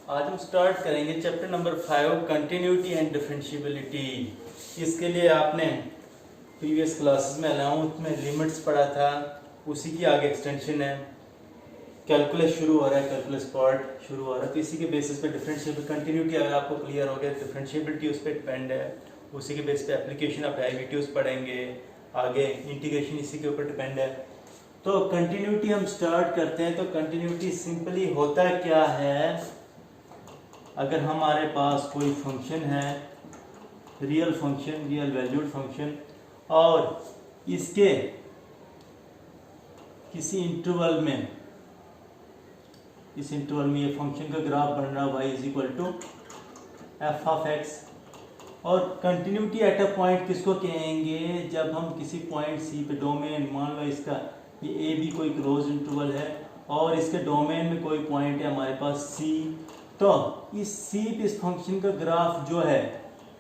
आज हम स्टार्ट करेंगे chapter number 5 continuity and differentiability. इसके लिए आपने प्रीवियस क्लासेस में अलाउंस में लिमिट्स पढ़ा था, उसी की आगे एक्सटेंशन है। कैलकुलस शुरू हो रहा है, कैलकुलस पार्ट शुरू हो रहा है, तो इसी के बेसिस पे डिफरेंशिएबिलिटी कंटिन्यूटी अगर आपको क्लियर हो गया, डिफरेंशिएबिलिटी उस पर डिपेंड है, उसी के बेस पे एप्लीकेशन ऑफ डेरिवेटिव्स पढ़ेंगे, आगे इंटीग्रेशन इसी के ऊपर डिपेंड है। तो कंटिन्यूटी हम स्टार्ट करते हैं। तो कंटिन्यूटी सिंपली होता क्या है, अगर हमारे पास कोई फंक्शन है, real function, real valued function, और इसके किसी इंटरवल में, इस इंटरवल में ये फंक्शन का ग्राफ बन रहा y is equal to F of x, और कंटिन्यूटी एट अ पॉइंट किसको कहेंगे, जब हम किसी पॉइंट सी पे, डोमेन मान लो इसका ये ए बी कोई क्लोज इंटरवल है और इसके डोमेन में कोई पॉइंट है हमारे पास सी, तो इस सी पे इस फंक्शन का ग्राफ जो है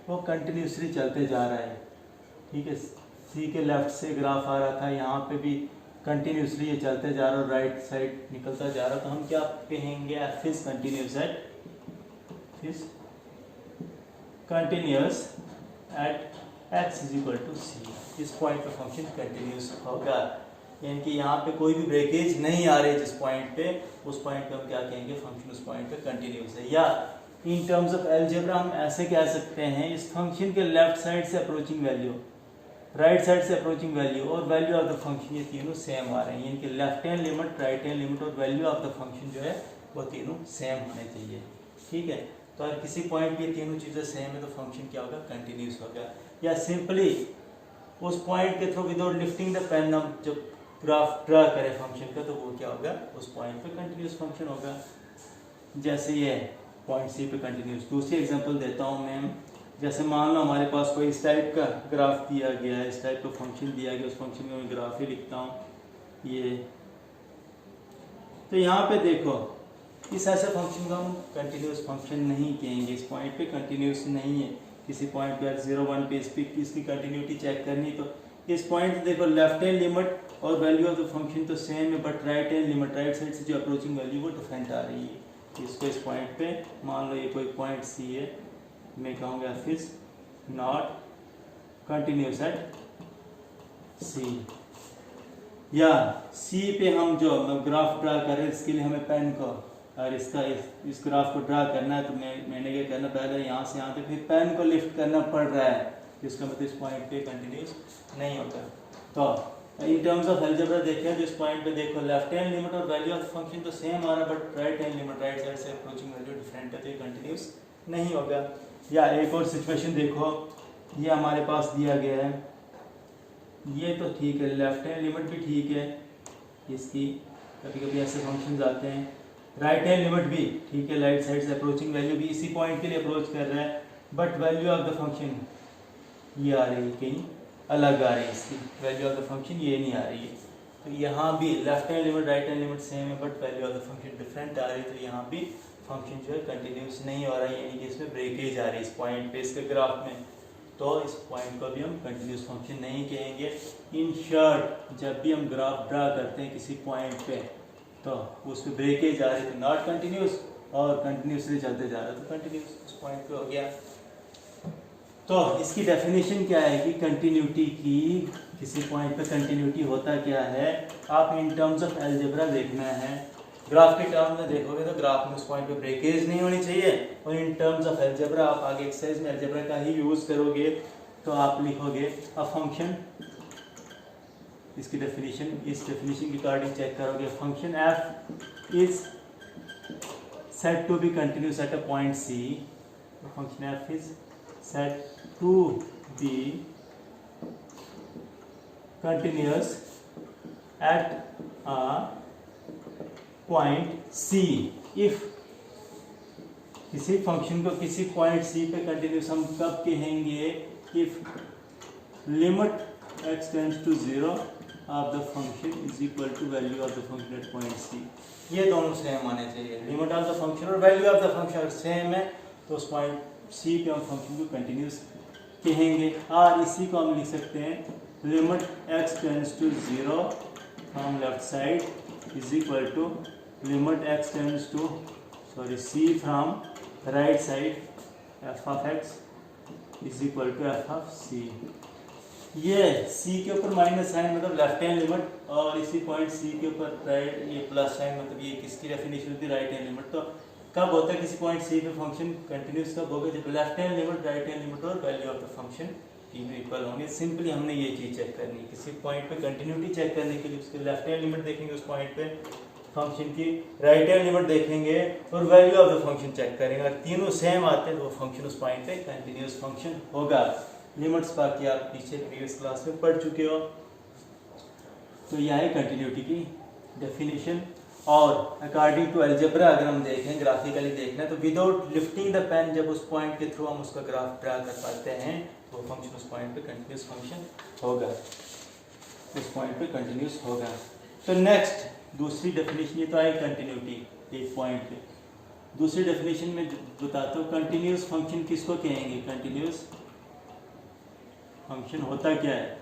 वो कंटिन्यूसली चलते जा रहा है। ठीक है, सी के लेफ्ट से ग्राफ आ रहा था, यहाँ पे भी कंटिन्यूसली ये चलते जा रहा है, राइट साइड निकलता जा रहा है। तो हम क्या कहेंगे, f is continuous at x is equal to c. इस पॉइंट पे फंक्शन कंटिन्यूस होगा, यानी कि यहाँ पे कोई भी ब्रेकेज नहीं आ रही है जिस पॉइंट पे, उस पॉइंट पे हम क्या कहेंगे, फंक्शन उस पॉइंट पे कंटिन्यूस है। या इन टर्म्स ऑफ अलजेब्रा हम ऐसे कह सकते हैं, इस फंक्शन के लेफ्ट साइड से अप्रोचिंग वैल्यू, राइट साइड से अप्रोचिंग वैल्यू और वैल्यू ऑफ द फंक्शन, ये तीनों सेम आ रहे हैं, यानी कि left hand limit, right hand limit और वैल्यू ऑफ द फंक्शन जो है वो तीनों सेम होने चाहिए। ठीक है, तो अगर किसी पॉइंट पे तीनों चीज़ें सेम है तो फंक्शन क्या होगा, कंटिन्यूस होगा। या सिंपली उस पॉइंट के through without lifting the pen हम जब ग्राफ ड्रा करें फंक्शन का, तो वो क्या होगा, उस पॉइंट पे कंटिन्यूस फंक्शन होगा। जैसे ये पॉइंट सी पे कंटिन्यूस। दूसरी एग्जांपल देता हूँ मैं, जैसे मान लो हमारे पास कोई इस टाइप का ग्राफ दिया गया है, इस टाइप का फंक्शन दिया गया, उस फंक्शन में मैं ग्राफ ही लिखता हूँ ये। तो यहाँ पे देखो, इस ऐसे फंक्शन का हम कंटिन्यूस फंक्शन नहीं कहेंगे, इस पॉइंट पे कंटिन्यूस नहीं है। किसी पॉइंट पे 0 1 पे इसकी कंटिन्यूटी चेक करनी, तो इस पॉइंट देखो लेफ्ट हैंड लिमिट और वैल्यू ऑफ द फंक्शन तो सेम है, but right hand limit, right side से जो अप्रोचिंग वैल्यू वो डिफरेंट आ रही है। इसको इस पॉइंट पे मान लो ये कोई पॉइंट सी है, मैं कहूँगा f is not continuous at c. या सी पे हम जो ग्राफ ड्रा करें, इसके लिए हमें पेन को और इसका इस ग्राफ को ड्रा करना है, तो मैंने क्या करना, पहले यहाँ से यहाँ तक, फिर पेन को लिफ्ट करना पड़ रहा है, जिसका मतलब इस पॉइंट पे कंटिन्यूस नहीं होता। तो इन टर्म्स ऑफ अलजेब्रा देखें, जिस पॉइंट पे देखो लेफ्ट हैंड लिमिट और वैल्यू ऑफ फंक्शन तो सेम आ रहा है, but right hand limit, right side से अप्रोचिंग वैल्यू डिफरेंट है, तो ये कंटिन्यूस नहीं होगा। या एक और सिचुएशन देखो, ये हमारे पास दिया गया है, ये तो ठीक है, लेफ्ट हैंड लिमिट भी ठीक है इसकी, कभी कभी ऐसे फंक्शन आते हैं, राइट हैंड लिमिट भी ठीक है, राइट साइड से अप्रोचिंग वैल्यू भी इसी पॉइंट के लिए अप्रोच कर रहा है, but value of the function ये आ रही है, कहीं अलग आ रही है, इसकी वैल्यू ऑफ द फंक्शन ये नहीं आ रही है। तो यहाँ भी left hand limit, right hand limit same है, but value of the function different आ रही है, तो यहाँ भी फंक्शन जो है कंटिन्यूस नहीं हो रहा है, यानी कि इसमें ब्रेकेज आ रही है इस पॉइंट पे, इसके ग्राफ में, तो इस पॉइंट को भी हम कंटिन्यूस फंक्शन नहीं कहेंगे। इन शॉर्ट, जब भी हम ग्राफ ड्रा करते हैं किसी पॉइंट पे, तो उस पर ब्रेकेज आ रही है तो नॉट कंटिन्यूस, और कंटिन्यूसली चलते जा रहा है तो कंटिन्यूस, उस पॉइंट पे हो गया। तो इसकी डेफिनेशन क्या है कि कंटिन्यूटी की, किसी पॉइंट पे कंटिन्यूटी होता क्या है, आप इन टर्म्स ऑफ अलजेब्रा देखना है। ग्राफ के टर्म में देखोगे तो ग्राफ में उस पॉइंट पे ब्रेकेज नहीं होनी चाहिए, और इन टर्म्स ऑफ अलजेब्रा आप आगे एक्सरसाइज में अलजेब्रा का ही यूज करोगे, तो आप लिखोगे अ फंक्शन, इसकी डेफिनेशन, इस डेफिनेशन के अकॉर्डिंग चेक करोगे, function f is said to be continuous at a point c, function f is said to be continuous at a point C if, किसी फंक्शन को किसी पॉइंट C पे continuous हम कब कहेंगे, if limit x tends to 0 of the function is equal to value of the function at point C। ये दोनों same आने चाहिए, लिमिट ऑफ द फंक्शन और value of the function same है, तो उस पॉइंट सी पे हम फंक्शन को कंटिन्यूस कहेंगे। और इसी को हम लिख सकते हैं, limit x tends to 0 from left side is equal to limit x tends to sorry C from right side F of X is equal to F of सी। ये सी के ऊपर माइनस साइन मतलब लेफ्ट हैंड लिमिट, और इसी point सी के ऊपर right ये plus sign मतलब ये किसकी डेफिनेशन होती है, राइट हैंड लिमिट। तो कब होता है किसी पॉइंट सी पे फंक्शन कंटिन्यूस, कब होगा जब left hand limit right hand limit और वैल्यू ऑफ द फंक्शन तीनों इक्वल होंगे। सिंपली हमने ये चीज चेक करनी है, किसी पॉइंट पे कंटिन्यूटी चेक करने के लिए उसके लेफ्ट हैंड लिमिट देखेंगे उस पॉइंट पे, फंक्शन की राइट हैंड लिमिट देखेंगे और value of the function check करेंगे। अगर तीनों सेम आते हैं तो वो फंक्शन उस पॉइंट पे कंटिन्यूस फंक्शन होगा। लिमिट्स बाकी आप पीछे प्रीवियस क्लास में पढ़ चुके हो। तो यह है कंटिन्यूटी की डेफिनेशन। और अकॉर्डिंग टू अलजेब्रा अगर हम देखें, ग्राफिकली देखना है, तो विदाउट लिफ्टिंग द पेन जब उस पॉइंट के थ्रू हम उसका ग्राफ ड्रा कर पाते हैं तो फंक्शन उस पॉइंट पे कंटिन्यूस फंक्शन होगा, उस पॉइंट पे कंटिन्यूस होगा। तो नेक्स्ट दूसरी डेफिनेशन, ये तो आई कंटिन्यूटी एक पॉइंट पे। दूसरी डेफिनेशन में बताता हूँ कंटिन्यूस फंक्शन किसको कहेंगे। कंटिन्यूस फंक्शन होता क्या है,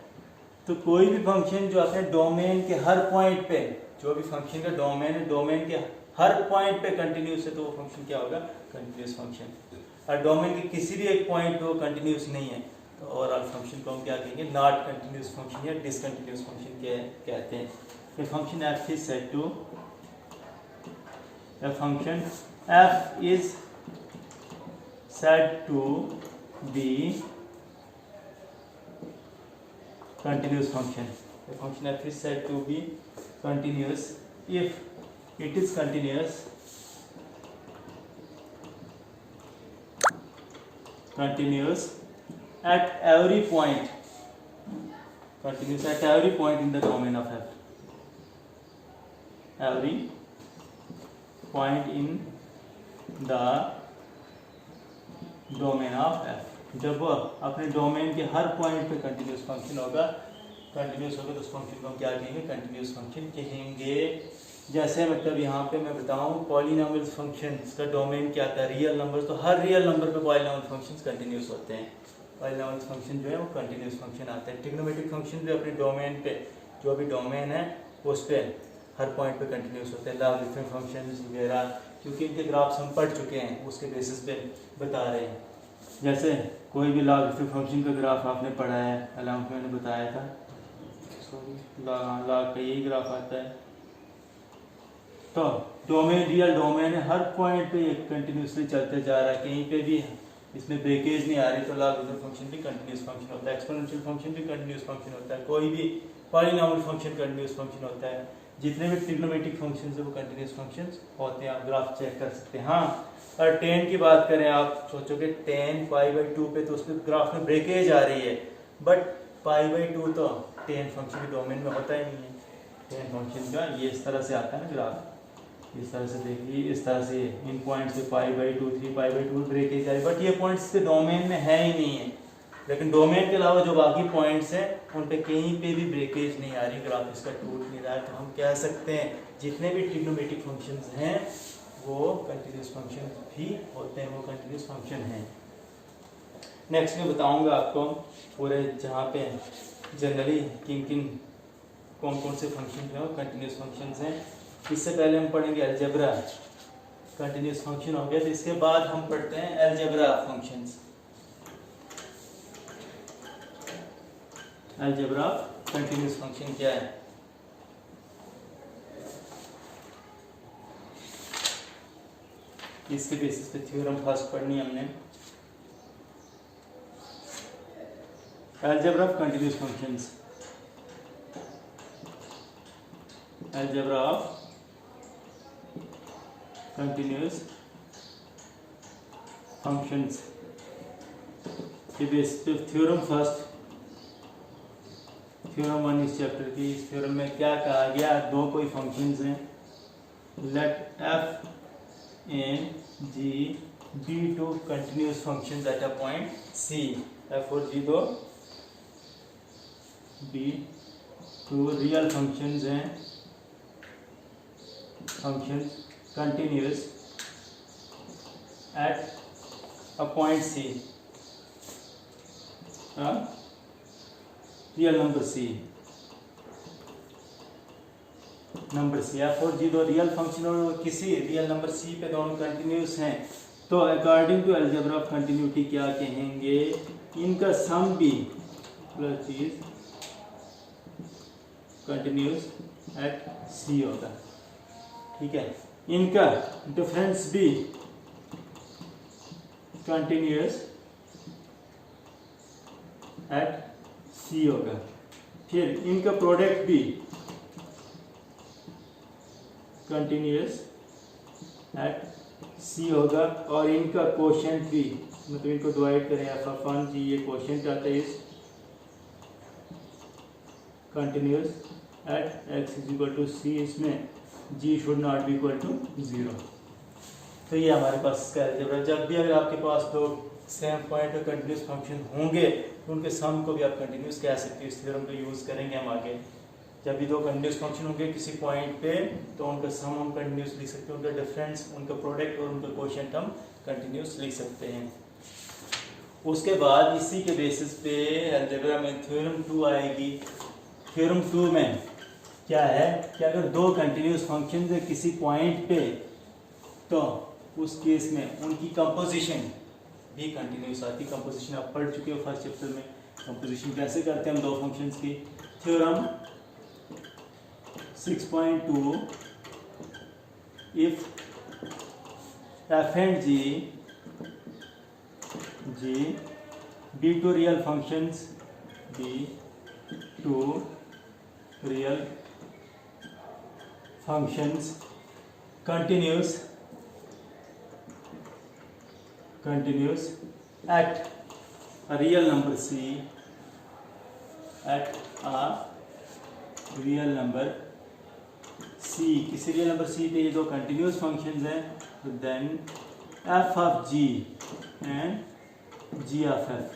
तो कोई भी फंक्शन जो अपने डोमेन के हर पॉइंट पे, जो भी फंक्शन का डोमेन है, डोमेन के हर पॉइंट पे कंटिन्यूस है तो वो फंक्शन क्या होगा, कंटिन्यूस फंक्शन। और डोमेन के किसी भी एक पॉइंट पे वो कंटिन्यूस नहीं है तो ओवरऑल फंक्शन को हम क्या कहेंगे, नॉट कंटिन्यूस फंक्शन या डिसकंटिन्यूस फंक्शन कहते हैं। A function f is said to, a function f is said to be continuous function. A function f is said to be continuous if it is continuous at every point, continuous at every point in the domain of f. Every point in the domain of f, जब वो अपने domain के हर point पे continuous function होगा, continuous होगा तो उस function को हम क्या कहेंगे, कंटिन्यूस फंक्शन कहेंगे। जैसे मतलब यहाँ पे मैं बताऊँ पॉलिनोमियल फंक्शंस का डोमेन क्या था, रियल नंबर, तो हर रियल नंबर पे पॉलिनोमियल फंक्शंस कंटिन्यूस होते हैं। पॉलिनोमियल फंक्शन जो है वो कंटिन्यूस फंक्शन आते हैं। ट्रिग्नोमेट्रिक फंक्शन भी अपने डोमेन पे, जो भी डोमेन है उस पर हर पॉइंट पे कंटिन्यूस होते हैं। लॉगरिथमिक फंक्शंस वगैरह, क्योंकि इनके ग्राफ्स हम पढ़ चुके हैं उसके बेसिस पे बता रहे हैं। जैसे कोई भी लॉगरिथमिक फंक्शन का ग्राफ आपने पढ़ा है, अलाउंस मैंने बताया था, लॉग का यही ग्राफ आता है। तो डोमेन, रियल डोमेन है, हर पॉइंट पे ये कंटिन्यूसली चलते जा रहा है, कहीं पे भी इसमें ब्रेकेज नहीं आ रही, तो लॉगरिथमिक फंक्शन भी कंटिन्यूस फंक्शन होता है। एक्सपोनेंशियल फंक्शन भी कंटिन्यूस फंक्शन होता है। कोई भी पॉलिनोमियल फंक्शन कंटिन्यूस फंक्शन होता है। जितने भी ट्रिग्नोमेट्रिक फंक्शंस है वो कंटिन्यूस फंक्शंस होते हैं। आप ग्राफ चेक कर सकते हैं। हाँ, और tan की बात करें, आप सोचोगे tan π/2 पे तो उस पर ग्राफ में ब्रेकेज आ रही है, बट π/2 तो tan फंक्शन के डोमेन में होता ही नहीं है। tan फंक्शन का ये इस तरह से आता है ना ग्राफ, इस तरह से देखिए, इस तरह से इन पॉइंट से π/2 3π/2 ब्रेकेज आ रही है, बट ये पॉइंट्स के डोमेन में है ही नहीं है। लेकिन डोमेन के अलावा जो बाकी पॉइंट्स हैं उन पे कहीं पे भी ब्रेकेज नहीं आ रही, ग्राफ इसका टूट नहीं रहा है, तो हम कह सकते हैं जितने भी ट्रिग्नोमेट्रिक फंक्शंस हैं वो कंटिन्यूस फंक्शन भी होते हैं, वो कंटिन्यूस फंक्शन हैं। नेक्स्ट मैं बताऊंगा आपको पूरे जहाँ पे जनरली किन कौन कौन से फंक्शन जो है कंटिन्यूस फंक्शंस हैं। इससे पहले हम पढ़ेंगे अलजेब्रा। कंटिन्यूस फंक्शन हो गया, तो इसके बाद हम पढ़ते हैं algebra functions. Algebra continuous function क्या है? इसके बेसिस पे थ्योरम फर्स्ट पढ़नी है हमने। Algebra of continuous functions, algebra of continuous functions के बेसिस पे थ्योरम फर्स्ट, थ्योरम 1 इस चैप्टर की। इस थ्योरम में क्या कहा गया, दो कोई फंक्शंस हैं, late f and g be two continuous functions at a point c, f और g दो be two real functions हैं, functions continuous at a point c, real number c, number c, f और g दो real function और किसी real number C पे दोनों continuous हैं, तो according to algebra of continuity क्या कहेंगे, इनका सम भी plus is continuous at c होगा, ठीक है। इनका डिफरेंस भी कंटिन्यूस एट सी होगा, फिर इनका प्रोडक्ट भी कंटिन्यूस एट सी होगा, और इनका कोशेंट भी, मतलब इनको डिवाइड करें एफ ऑफ वन जी, ये कोशेंट आता है इस continuous at x is equal to c, इसमें g should not be equal to 0। तो ये हमारे पास इसका अलजेब्रा। जब भी अगर आपके पास दो सेम पॉइंट और कंटिन्यूस फंक्शन होंगे तो उनके सम को भी आप कंटिन्यूस कह सकते हो। इस थ्योरम को यूज़ करेंगे हम आगे। जब भी दो कंटिन्यूस फंक्शन होंगे किसी पॉइंट पे तो उनका सम हम कंटिन्यूस लिख सकते हैं, उनका डिफरेंस, उनका प्रोडक्ट और उनका कोशेंट हम कंटिन्यूस लिख सकते हैं। उसके बाद इसी के बेसिस पे अलजेब्रा में थ्योरम 2 आएगी। थ्योरम 2 में क्या है कि अगर दो कंटिन्यूस फंक्शन है किसी पॉइंट पे तो उस केस में उनकी कंपोजिशन भी कंटिन्यूस आती है। कंपोजिशन आप पढ़ चुके हो फर्स्ट चैप्टर में, कंपोजिशन कैसे करते हैं हम दो फंक्शंस की। Theorem 6.2 if f and g be two real functions, be two real functions continuous at a real number c, at a real number c, किसी रियल नंबर c पे ये दो कंटिन्यूस फंक्शंस हैं, तो then f of g and g of f,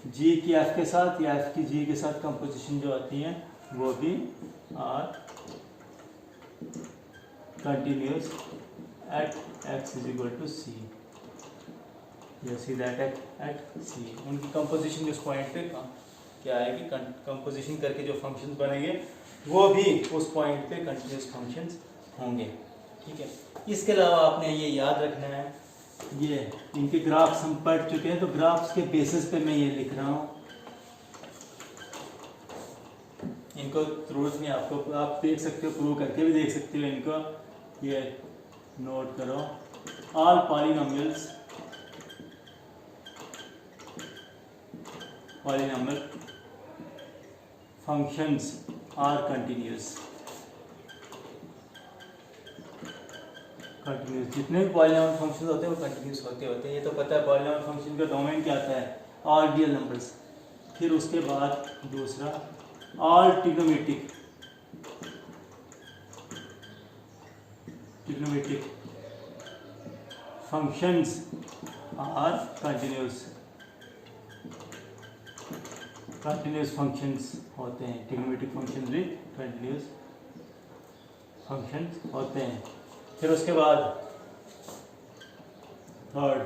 g की f के साथ या f की g के साथ कंपोजिशन जो आती है वो भी are continuous at x is equal to c, you see that at c उनकी कंपोजिशन इस पॉइंट पे क्या आएगी, कंपोजिशन करके जो फंक्शंस बनेंगे वो भी उस पॉइंट पे कंटिन्यूस फंक्शंस होंगे, ठीक है। इसके अलावा आपने ये याद रखना है, ये इनके ग्राफ्स हम पढ़ चुके हैं, तो ग्राफ्स के बेसिस पे मैं ये लिख रहा हूँ। इनको जरूरत नहीं, आपको आप देख सकते हो, प्रूव करके भी देख सकते हो इनको। ये नोट करो, all polynomials functions are continuous. जितने भी पॉलिनोमियल फंक्शंस होते हैं वो कंटिन्यूस होते हैं, ये तो पता है। पॉलिनोमियल फंक्शन का डोमेन क्या आता है, ऑल रियल नंबर्स। फिर उसके बाद दूसरा all trigonometric functions are continuous functions होते हैं। trigonometric functions भी continuous functions होते हैं। फिर उसके बाद third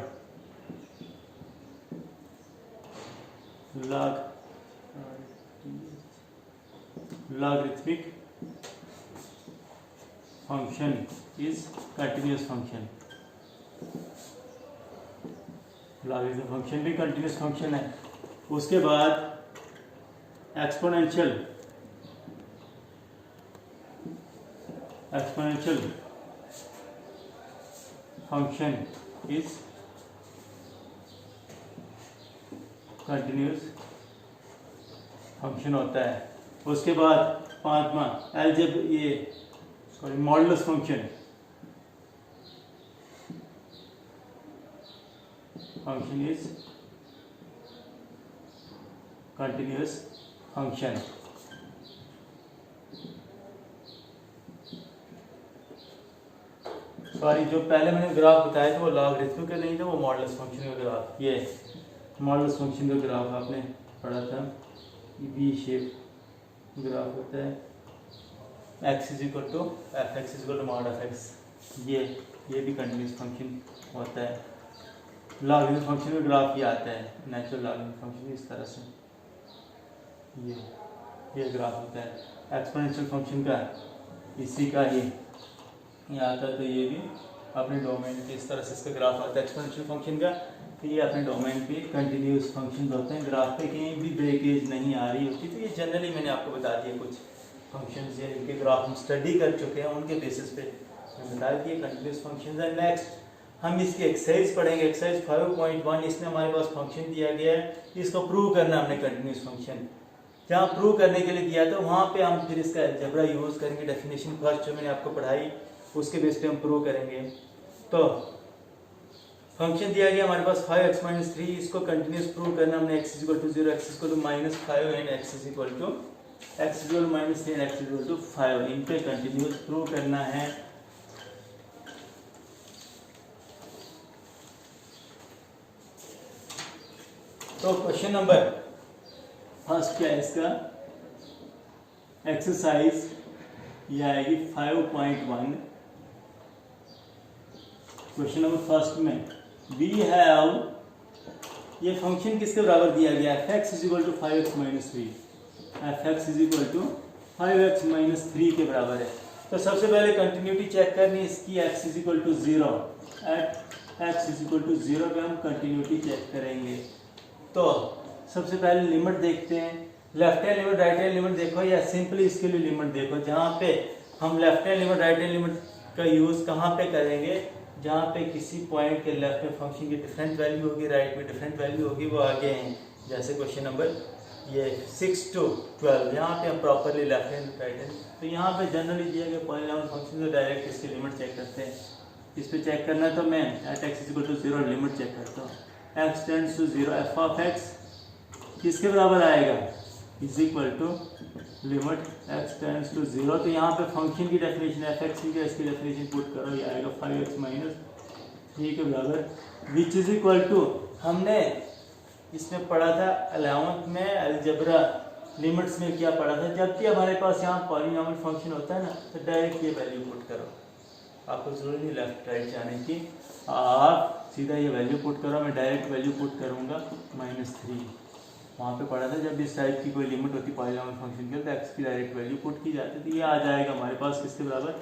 logarithmic function is continuous function। logarithm function भी continuous function है। उसके बाद exponential function is continuous function होता है। उसके बाद पांचवा modulus function is continuous function. Sorry, जो पहले मैंने ग्राफ बताया था वो लॉगरिथमिक का नहीं था, वो मॉडुलस फंक्शन का ग्राफ। ये मॉडुलस फंक्शन का ग्राफ आपने पढ़ा था, वी शेप ग्राफ होता है, x is equal to f x is equal to mod of x. ये भी कंटिन्यूस फंक्शन होता है। लॉगरिथम फंक्शन में ग्राफ ये आता है, नेचुरल लॉगरिथम फंक्शन इस तरह से ये ग्राफ होता है। एक्सपोनेंशियल फंक्शन का इसी का ही यहाँ आता, तो ये भी अपने डोमेन पे इस तरह से इसका ग्राफ आता है एक्सपोनेंशियल फंक्शन का। तो ये अपने डोमेन पे कंटिन्यूस फंक्शन होते हैं, ग्राफ पे कहीं भी ब्रेकेज नहीं आ रही होती। तो ये जनरली मैंने आपको बता दिया कुछ फंक्शंस जिनके ग्राफ हम स्टडी कर चुके हैं, उनके बेसिस पे मैंने बता दिए कंटिन्यूस फंक्शंस है। नेक्स्ट हम इसकी एक्सरसाइज पढ़ेंगे, एक्सरसाइज 5.1। इसमें हमारे पास फंक्शन दिया गया है, इसको प्रूव करना हमने कंटिन्यूस फंक्शन। जहाँ प्रूव करने के लिए दिया था वहाँ पे हम फिर इसका अलजेब्रा यूज़ करेंगे, डेफिनेशन फर्स्ट जो मैंने आपको पढ़ाई उसके बेस पे हम प्रूव करेंगे। तो फंक्शन दिया गया हमारे पास 5x - 3, इसको कंटिन्यूस प्रूव करना हमने x = 0, x = -5 and x = -3 and x = 5 इन पे कंटिन्यूस प्रूव करना है। तो क्वेश्चन नंबर फर्स्ट क्या है इसका, एक्सरसाइज ये आएगी 5.1। क्वेश्चन नंबर फर्स्ट में वी हैव, ये फंक्शन किसके बराबर दिया गया है, fx = 5x - 3, fx = 5x - 3 के बराबर है। तो सबसे पहले कंटिन्यूटी चेक करनी इसकी, x = 0, एट x = 0 पे हम कंटिन्यूटी चेक करेंगे। तो सबसे पहले लिमिट देखते हैं, left hand limit right hand limit देखो, या सिंपली इसके लिए लिमिट देखो। जहाँ पे हम left hand limit right hand limit का यूज़ कहाँ पे करेंगे, जहाँ पे किसी पॉइंट के लेफ्ट में फंक्शन की डिफरेंट वैल्यू होगी, राइट में डिफरेंट वैल्यू होगी, वो आगे हैं। जैसे क्वेश्चन नंबर ये 6 to 12, यहाँ पे हम properly left hand right hand, तो यहाँ पे जनरली दिया गया पॉलिनॉमियल फंक्शन तो डायरेक्ट इसकी लिमिट चेक करते हैं। इस पे चेक करना है तो मैं एट x = 0 लिमिट चेक करता हूँ, x tends to 0, f of x किसके बराबर आएगा, is equal to limit x tends to 0। तो यहाँ पे फंक्शन की डेफिनेशन एफ एक्स की, इसकी डेफिनेशन पुट करो, ये आएगा 5x - 3 के बराबर, विच इज इक्वल टू, हमने इसमें पढ़ा था 11th में अलजेब्रा लिमिट्स में क्या पढ़ा था, जब भी हमारे पास यहाँ पॉलिनॉमियल फंक्शन होता है ना तो डायरेक्ट ये वैल्यू पुट करो, आपको जरूरी नहीं लेफ्ट राइट जाने की, आप सीधा ये वैल्यू पुट करो। मैं डायरेक्ट वैल्यू पुट करूँगा -3, वहाँ पे पढ़ा था जब इस टाइप की कोई लिमिट होती पॉलिनॉमियल फंक्शन के तो x की डायरेक्ट वैल्यू पुट की जाती थी। ये आ जाएगा हमारे पास किसके बराबर,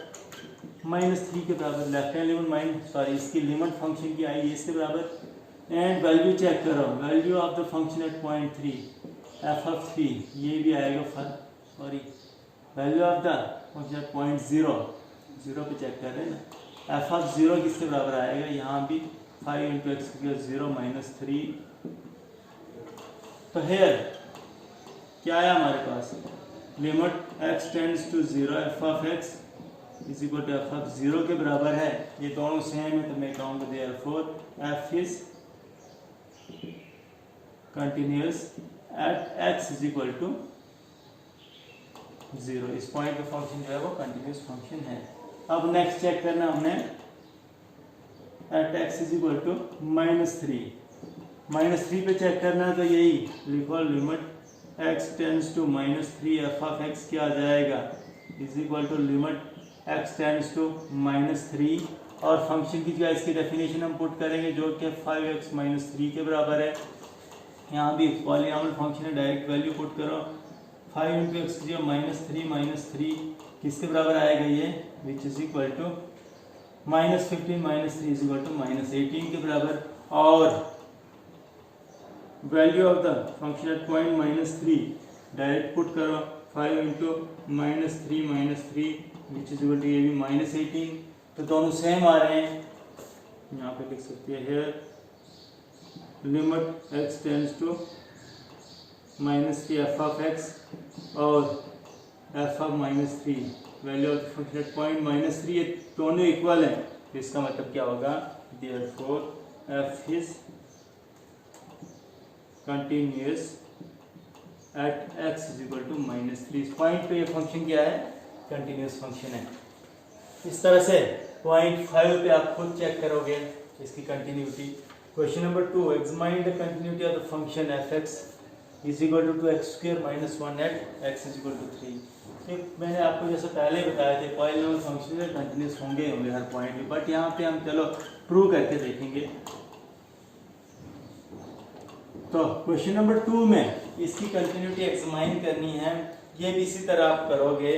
-3 के बराबर। लेफ्ट हैंड लिमिट इसकी लिमिट फंक्शन की आई इसके बराबर, एंड वैल्यू चेक करो, value of the function at point 3 f of 3, ये भी आएगा value of the function at point 0 पे चेक कर रहे हैं ना, f ऑफ 0 किसके बराबर आएगा, यहाँ भी 5 × x = 0 - 3। तो हेयर क्या है हमारे पास, limit x tends to 0, f of x is equal to f of 0 के बराबर है। ये दोनों सेम है तो मैं कहूँगा therefore f is continuous at x is equal to 0। इस पॉइंट पे फंक्शन जो है वो कंटिन्यूअस फंक्शन है। अब नेक्स्ट चेक करना हमने at x is equal to -3 पे चेक करना है तो यही लिखो, limit x tends to -3 f of x क्या आ जाएगा, is equal to limit x tends to -3, और फंक्शन की जो इसकी डेफिनेशन हम पुट करेंगे जो कि 5x - 3 के बराबर है। यहाँ भी पॉलिनॉमियल फंक्शन है, डायरेक्ट वैल्यू पुट करो, 5 × x -3 - 3 किसके बराबर आएगा ये, which is equal to -15 - 3 is equal to -18 के बराबर। और value of the function at point -3 direct put करो, 5 × -3 विच इज इक्वल टू ये भी -18, तो दोनों सेम आ रहे हैं। यहाँ पे लिख सकते हैं here limit x tends to -3 f of x और f of -3 value of function at point -3, ये दोनों इक्वल हैं, तो इसका मतलब क्या होगा, therefore f is continuous at x is equal to -3। इस पॉइंट पे ये फंक्शन क्या है, कंटिन्यूअस फंक्शन है। इस तरह से पॉइंट 5 पे आप खुद चेक करोगे इसकी continuity. Question number 2, examine the continuity of the function f(x) is equal to x² - 1 at x is equal to 3। मैंने आपको जैसे पहले बताया था पॉलिनॉमियल फंक्शन कंटिन्यूअस होंगे हर पॉइंट पे, बट यहाँ पे हम चलो प्रूव करके देखेंगे। तो क्वेश्चन नंबर 2 में इसकी कंटिन्यूटी एग्जामाइन करनी है, ये भी इसी तरह आप करोगे।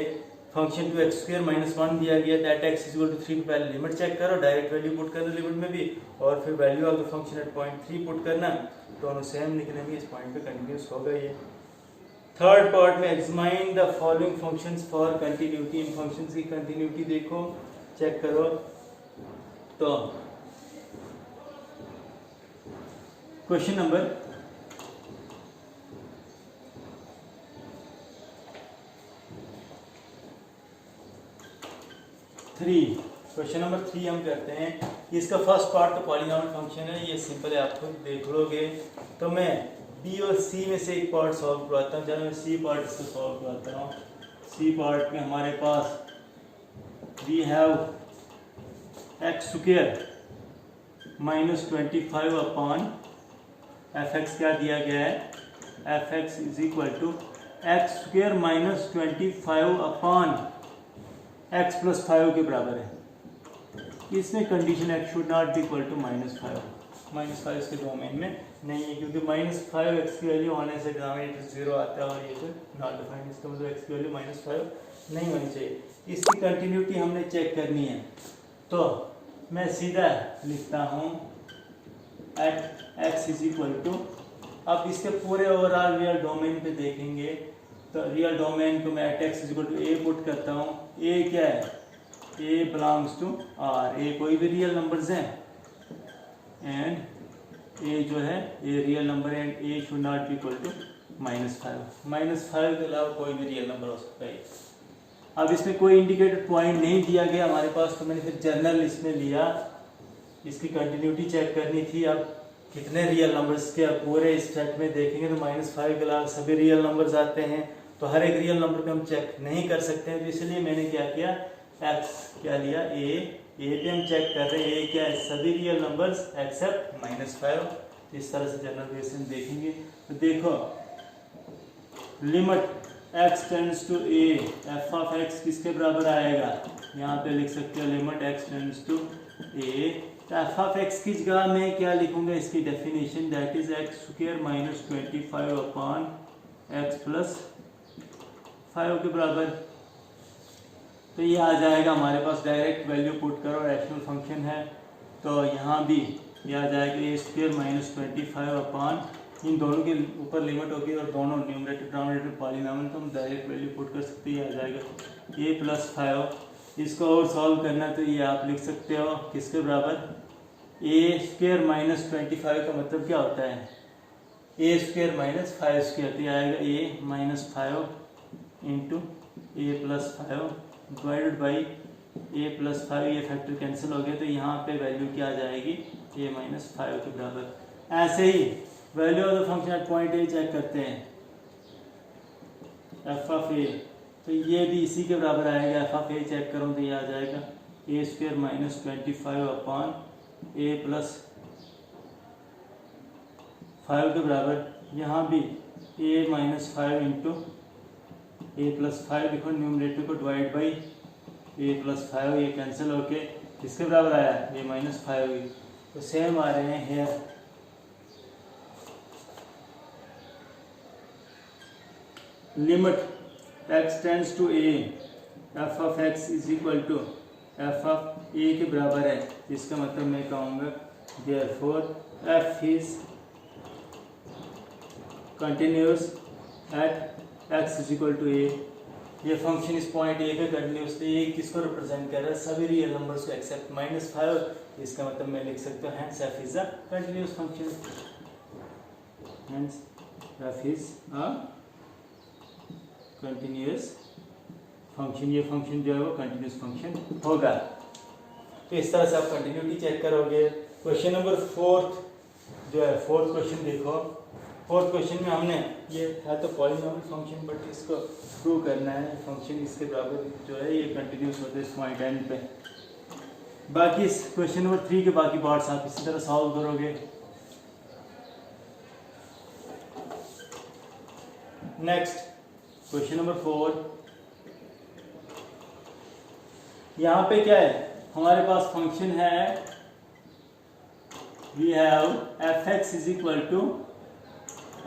Function to x square minus 1 दिया गया, that x is equal to 3 पे पहले लिमिट चेक करो, डायरेक्ट वैल्यू पुट करना लिमिट में भी, और फिर value of the function at point 3 put करना, दोनों सेम निकलेंगे, इस पॉइंट पे कंटिन्यूस होगा ये। थर्ड पार्ट में examine the following functions for continuity, in functions की कंटिन्यूटी देखो, चेक करो। तो क्वेश्चन नंबर 3, क्वेश्चन नंबर 3 हम करते हैं। इसका फर्स्ट पार्ट तो पॉलीनॉमियल फंक्शन है, ये सिंपल है, आप खुद देख लोगे। तो मैं बी और सी में से एक पार्ट सॉल्व करवाता हूँ, चलो मैं सी पार्ट इसको सॉल्व करवाता हूँ। सी पार्ट में हमारे पास we have x square minus 25 upon f x क्या दिया गया है, f x is equal to x square minus 25 upon x plus 5 के बराबर है। इसमें condition x should not be equal to -5, -5 इसके डोमेन में नहीं है, क्योंकि -5 एक्स की वैल्यू होने से डिनोमिनेटर 0 आता है और ये फिर नॉट डिफाइंड, इसका मतलब एक्स की वैल्यू -5 नहीं होनी चाहिए। इसकी कंटिन्यूटी हमने चेक करनी है, तो मैं सीधा लिखता हूँ at x is equal to, अब इसके पूरे ओवरऑल रियल डोमेन पे देखेंगे तो रियल डोमेन को मैं at x is equal to a put करता हूँ। ए क्या है, a belongs to R, a कोई भी रियल नंबर्स हैं एंड ए जो है ए रियल नंबर है and a should not be equal to -5 के अलावा कोई भी रियल नंबर हो सकता है। अब इसमें कोई इंडिकेटेड पॉइंट नहीं दिया गया हमारे पास, तो मैंने फिर जनरल इसमें लिया, इसकी कंटिन्यूटी चेक करनी थी। अब कितने रियल नंबर्स के पूरे इस सेट में देखेंगे तो -5 के अलावा सभी रियल नंबर्स आते हैं, तो हर एक रियल नंबर पे हम चेक नहीं कर सकते हैं, तो इसलिए मैंने क्या किया, एक्स क्या लिया, ए पे हम चेक कर रहे हैं, ए क्या है, सभी रियल नंबर्स एक्सेप्ट -5। इस तरह से जनरल वे से हम देखेंगे। तो देखो limit x tends to a, f of x किसके बराबर आएगा, यहाँ पे लिख सकते हो limit x tends to a, तो एफ ऑफ x की जगह में क्या लिखूंगा, इसकी definition that is x square minus 25 upon x plus 5 के बराबर। तो ये आ जाएगा हमारे पास, डायरेक्ट वैल्यू पुट करो, रैशनल फंक्शन है, तो यहाँ भी ये आ जाएगा ए स्क्वायर माइनस 25 अपॉन, इन दोनों के ऊपर लिमिट होगी और दोनों न्यूमरेटर डिनोमिनेटर पॉलीनॉमियल, तो हम डायरेक्ट वैल्यू पुट कर सकते हैं, आ जाएगा ए प्लस 5। इसको और सॉल्व करना है तो ये आप लिख सकते हो किसके बराबर, ए स्क्वायर माइनस 25 का मतलब क्या होता है, ए स्क्वायर माइनस 5 स्क्वायर, तो आएगा a minus 5 into a plus 5 divided by a plus 5, ये फैक्टर कैंसिल हो गया, तो यहाँ पे वैल्यू क्या आ जाएगी, ए माइनस 5 के बराबर। ऐसे ही value of the function at point A check करते हैं, एफ ऑफ ए, तो ये भी इसी के बराबर आएगा, एफ ऑफ ए चेक करूँ तो ये आ जाएगा a square minus 25 upon A plus 5 के बराबर। यहाँ भी ए माइनस 5 इंटू ए प्लस 5 लिखो, न्यूमरेटर को डिवाइड बाई ए प्लस 5, ये कैंसिल होके किसके बराबर आया, ए माइनस 5। तो सेम आ रहे हैं here, limit X tends to A, F of X is equal to F of A के बराबर है, इसका मतलब मैं कहूँगा therefore F is continuous at x is equal to A. ये फंक्शन इस पॉइंट ए पे कंटिन्यूस, ए किसको रिप्रेजेंट कर रहा है, सभी रियल नंबर्स को एक्सेप्ट -5, इसका मतलब मैं लिख सकता हूँ hence F is a continuous function, hence F is a continuous function, ये फंक्शन जो है वो कंटिन्यूस फंक्शन होगा। तो इस तरह से आप कंटिन्यूटी चेक करोगे। क्वेश्चन नंबर 4 जो है, 4th क्वेश्चन देखो, 4th क्वेश्चन में हमने ये है तो पॉलीनॉमियल फंक्शन, बट इसको प्रूव करना है फंक्शन इसके बराबर जो है ये कंटिन्यूस होता है इस पॉइंट एंड पे। बाकी इस क्वेश्चन नंबर 3 के बाकी पार्ट्स आप इसी तरह सॉल्व करोगे। नेक्स्ट क्वेश्चन नंबर 4, यहाँ पे क्या है, हमारे पास फंक्शन है we have f x is equal to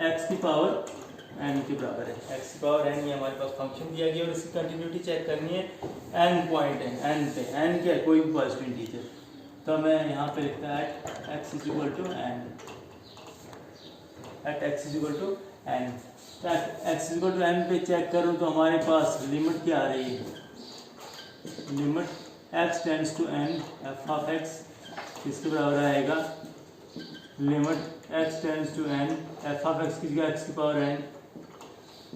x की पावर n के बराबर है। x की पावर n ये हमारे पास फंक्शन दिया गया और इसकी कंटिन्यूटी चेक करनी है। n पॉइंट है, n पे n क्या है, कोई भी पॉजिटिव इंटीजर, तो मैं यहाँ पे लिखता है x is equal to n, at x is equal to n। x is equal to n पे चेक करूँ तो हमारे पास लिमिट क्या आ रही है, limit x tends to n f of x इसके बराबर आएगा limit x tends to n f of x की जगह x की power n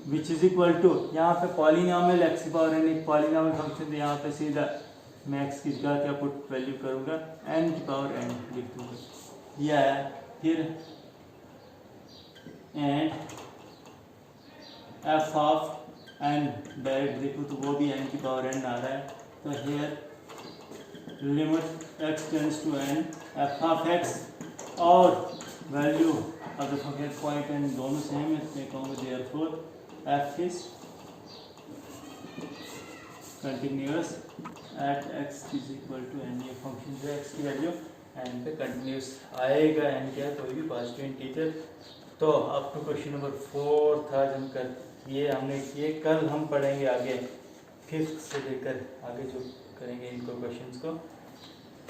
which is equal to, यहाँ पे पॉलिनॉमियल x की पावर n एक पॉलिनॉमियल फंक्शन, यहाँ पे सीधा मैं x की जगह क्या पुट वैल्यू करूँगा n की पावर n लिख दूँगा, यह है। फिर and f of n direct देखो तो वो भी n की पावर n आ रहा है, तो here limit x tends to n f of x और value of the function point n दोनों सेम है, इसमें कहूँगा therefore f is continuous at x is equal to n, ये फंक्शन जो x की वैल्यू n पे कंटिन्यूस आएगा, n क्या है, कोई भी पॉजिटिव इंटीजर। तो अब तो क्वेश्चन नंबर 4 था हम कर ये हमने किए, कल हम पढ़ेंगे आगे 5th से लेकर आगे जो करेंगे इनको क्वेश्चंस को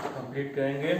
कंप्लीट करेंगे।